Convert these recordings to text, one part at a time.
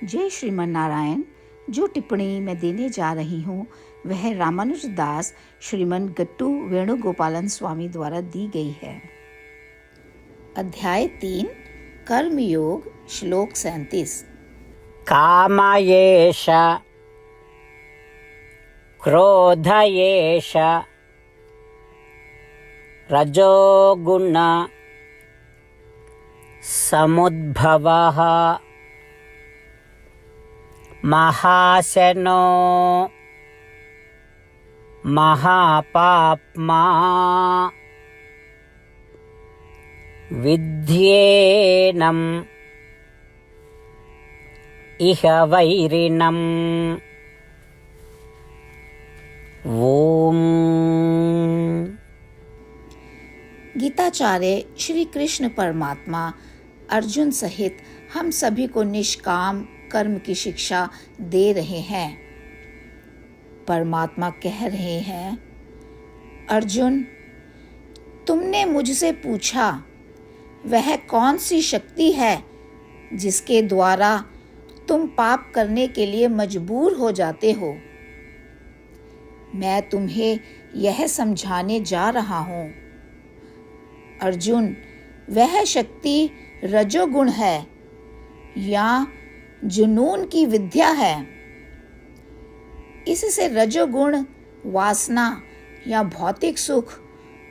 जय श्रीमन नारायण। जो टिप्पणी मैं देने जा रही हूँ वह रामानुज दास श्रीमन गट्टू वेणुगोपालन स्वामी द्वारा दी गई है। अध्याय 3 कर्मयोग, श्लोक 37। कामयेष क्रोधयेष रजोगुण समुद्भवः महाशनो महापाप्मा विद्येनम् इह वैरिणम्। ओम। गीताचार्य श्री कृष्ण परमात्मा अर्जुन सहित हम सभी को निष्काम कर्म की शिक्षा दे रहे हैं। परमात्मा कह रहे हैं, अर्जुन, तुमने मुझसे पूछा वह कौन सी शक्ति है जिसके द्वारा तुम पाप करने के लिए मजबूर हो जाते हो। मैं तुम्हें यह समझाने जा रहा हूँ। अर्जुन, वह शक्ति रजोगुण है या जुनून की विद्या है। इससे रजोगुण वासना या भौतिक सुख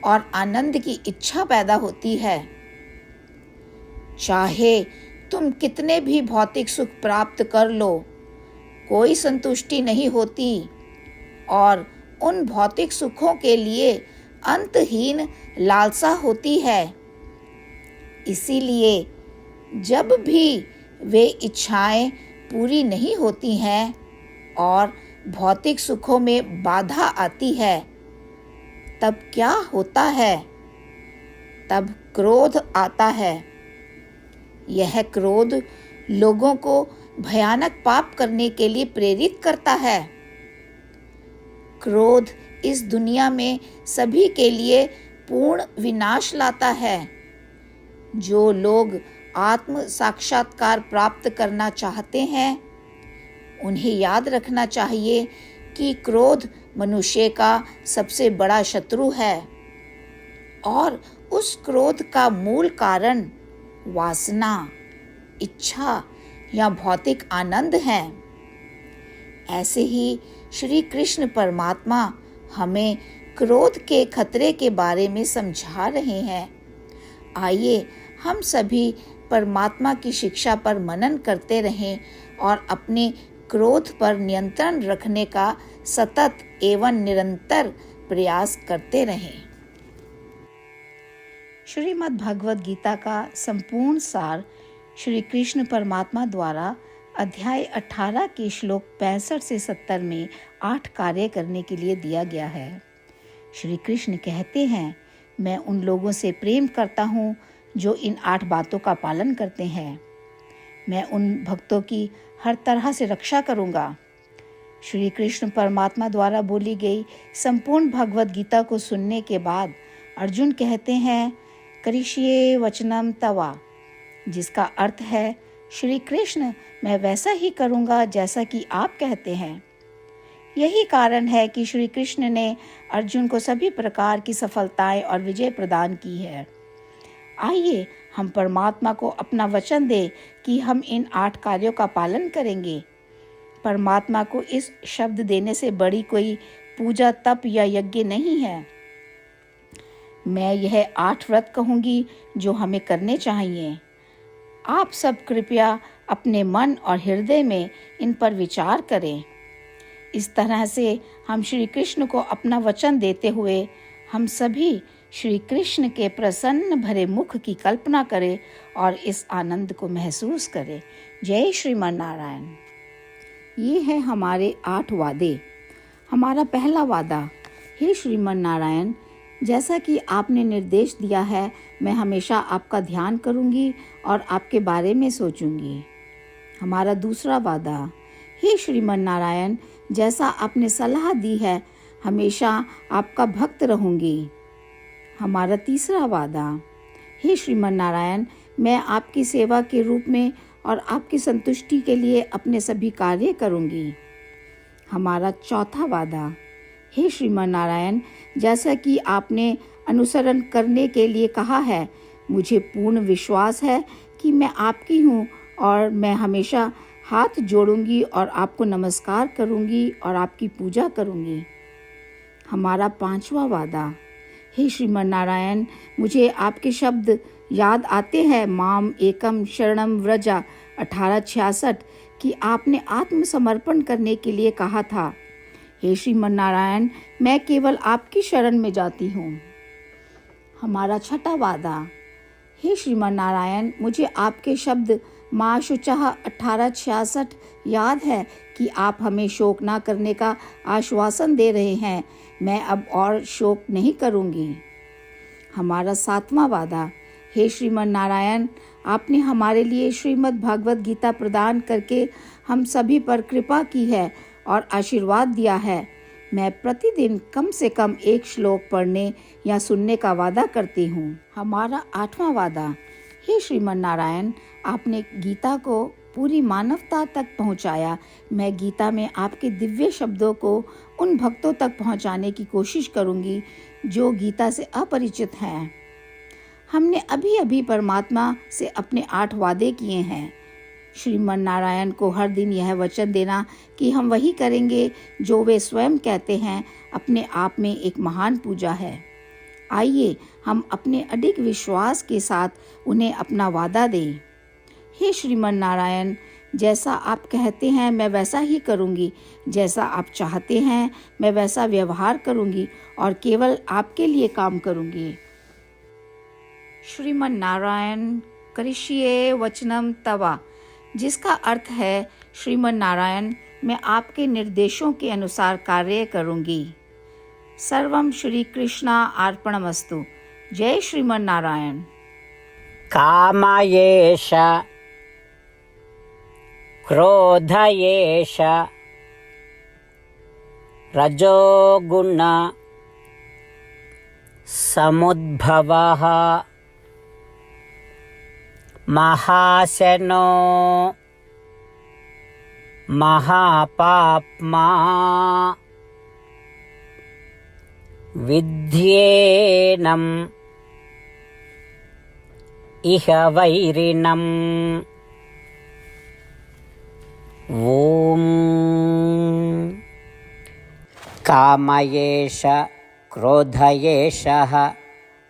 और आनंद की इच्छा पैदा होती है। चाहे तुम कितने भी भौतिक सुख प्राप्त कर लो, कोई संतुष्टि नहीं होती और उन भौतिक सुखों के लिए अंतहीन लालसा होती है। इसीलिए जब भी वे इच्छाएं पूरी नहीं होती हैं और भौतिक सुखों में बाधा आती है, तब क्या होता है? तब क्रोध आता है। यह क्रोध लोगों को भयानक पाप करने के लिए प्रेरित करता है। क्रोध इस दुनिया में सभी के लिए पूर्ण विनाश लाता है। जो लोग आत्म साक्षात्कार प्राप्त करना चाहते हैं, उन्हें याद रखना चाहिए कि क्रोध मनुष्य का सबसे बड़ा शत्रु है और उस क्रोध का मूल कारण वासना, इच्छा या भौतिक आनंद है। ऐसे ही श्री कृष्ण परमात्मा हमें क्रोध के खतरे के बारे में समझा रहे हैं। आइए हम सभी परमात्मा की शिक्षा पर मनन करते रहें और अपने क्रोध पर नियंत्रण रखने का सतत एवं निरंतर प्रयास करते रहें। श्रीमद् भगवद गीता का संपूर्ण सार श्री कृष्ण परमात्मा द्वारा अध्याय 18 के श्लोक 65 से 70 में 8 कार्य करने के लिए दिया गया है। श्री कृष्ण कहते हैं, मैं उन लोगों से प्रेम करता हूँ जो इन 8 बातों का पालन करते हैं। मैं उन भक्तों की हर तरह से रक्षा करूँगा। श्री कृष्ण परमात्मा द्वारा बोली गई संपूर्ण भगवद गीता को सुनने के बाद अर्जुन कहते हैं, करिष्ये वचनम तवा, जिसका अर्थ है, श्री कृष्ण, मैं वैसा ही करूँगा जैसा कि आप कहते हैं। यही कारण है कि श्री कृष्ण ने अर्जुन को सभी प्रकार की सफलताएं और विजय प्रदान की है। आइए हम परमात्मा को अपना वचन दें कि हम इन 8 कार्यों का पालन करेंगे। परमात्मा को इस शब्द देने से बड़ी कोई पूजा, तप या यज्ञ नहीं है। मैं यह 8 व्रत कहूँगी जो हमें करने चाहिए। आप सब कृपया अपने मन और हृदय में इन पर विचार करें। इस तरह से हम श्री कृष्ण को अपना वचन देते हुए हम सभी श्री कृष्ण के प्रसन्न भरे मुख की कल्पना करें और इस आनंद को महसूस करें। जय श्रीमन नारायण। ये है हमारे 8 वादे। हमारा पहला वादा, हे श्रीमन नारायण, जैसा कि आपने निर्देश दिया है, मैं हमेशा आपका ध्यान करूंगी और आपके बारे में सोचूंगी। हमारा दूसरा वादा, हे श्रीमन नारायण, जैसा आपने सलाह दी है, हमेशा आपका भक्त रहूंगी। हमारा तीसरा वादा, हे श्रीमन नारायण, मैं आपकी सेवा के रूप में और आपकी संतुष्टि के लिए अपने सभी कार्य करूंगी। हमारा चौथा वादा। हे श्रीमान नारायण, जैसा कि आपने अनुसरण करने के लिए कहा है, मुझे पूर्ण विश्वास है कि मैं आपकी हूँ और मैं हमेशा हाथ जोड़ूंगी और आपको नमस्कार करूंगी और आपकी पूजा करूंगी। हमारा पांचवा वादा। हे श्रीमान नारायण, मुझे आपके शब्द याद आते हैं, माम एकम शरणम व्रजा 1866, कि आपने आत्मसमर्पण करने के लिए कहा था। हे श्रीमान नारायण, मैं केवल आपकी शरण में जाती हूँ। हमारा छठा वादा। हे श्रीमान नारायण, मुझे आपके शब्द माँ शुचः 1866 याद है कि आप हमें शोक ना करने का आश्वासन दे रहे हैं। मैं अब और शोक नहीं करूँगी। हमारा सातवां वादा। हे श्रीमान नारायण, आपने हमारे लिए श्रीमद् भागवत गीता प्रदान करके हम सभी पर कृपा की है और आशीर्वाद दिया है। मैं प्रतिदिन कम से कम एक श्लोक पढ़ने या सुनने का वादा करती हूँ। हमारा आठवां वादा। हे श्रीमान नारायण, आपने गीता को पूरी मानवता तक पहुँचाया। मैं गीता में आपके दिव्य शब्दों को उन भक्तों तक पहुँचाने की कोशिश करूँगी जो गीता से अपरिचित हैं। हमने अभी अभी परमात्मा से अपने 8 वादे किए हैं। श्रीमान नारायण को हर दिन यह वचन देना कि हम वही करेंगे जो वे स्वयं कहते हैं, अपने आप में एक महान पूजा है। आइए हम अपने अडिग विश्वास के साथ उन्हें अपना वादा दें। हे श्रीमान नारायण, जैसा आप कहते हैं मैं वैसा ही करूँगी। जैसा आप चाहते हैं मैं वैसा व्यवहार करूँगी और केवल आपके लिए काम करूँगी। श्रीमान नारायण करिष्ये वचनम तवा, जिसका अर्थ है, श्रीमान नारायण, मैं आपके निर्देशों के अनुसार कार्य करूँगी। सर्वम श्री कृष्णा अर्पणमस्तु। जय श्रीमान नारायण। कामयेष क्रोधयेष रजोगुण समुद्भवः महाशनो महापाप्मा विद्येनम् इह वैरिणम्। ॐ कामयेष क्रोधयेषः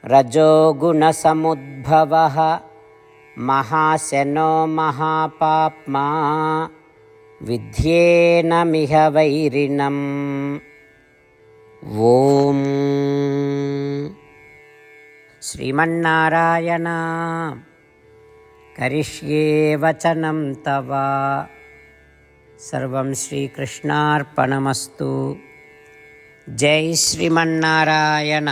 रजोगुणसमुद्भवः महाशनो महापाप्मा विद्येनमिह वैरिणम्। ॐ श्रीमन्नारायण करिष्ये वचनं तव। सर्वं श्रीकृष्णार्पणमस्तु। जय श्रीमन्नारायण।